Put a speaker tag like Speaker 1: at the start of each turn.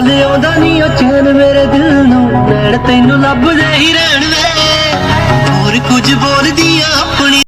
Speaker 1: ਹਾਲ ਆਉਂਦਾ ਨਹੀਂ ਉਹ ਚੈਨ ਮੇਰੇ ਦਿਲ ਨੂੰ, ਨੈਣ ਤੈਨੂੰ ਲੱਭਦੇ ਹੀ ਰਹਿਣ ਵੇ, ਹੋਰ ਕੁਝ ਬੋਲਦੀਆਂ ਆਪਣੀ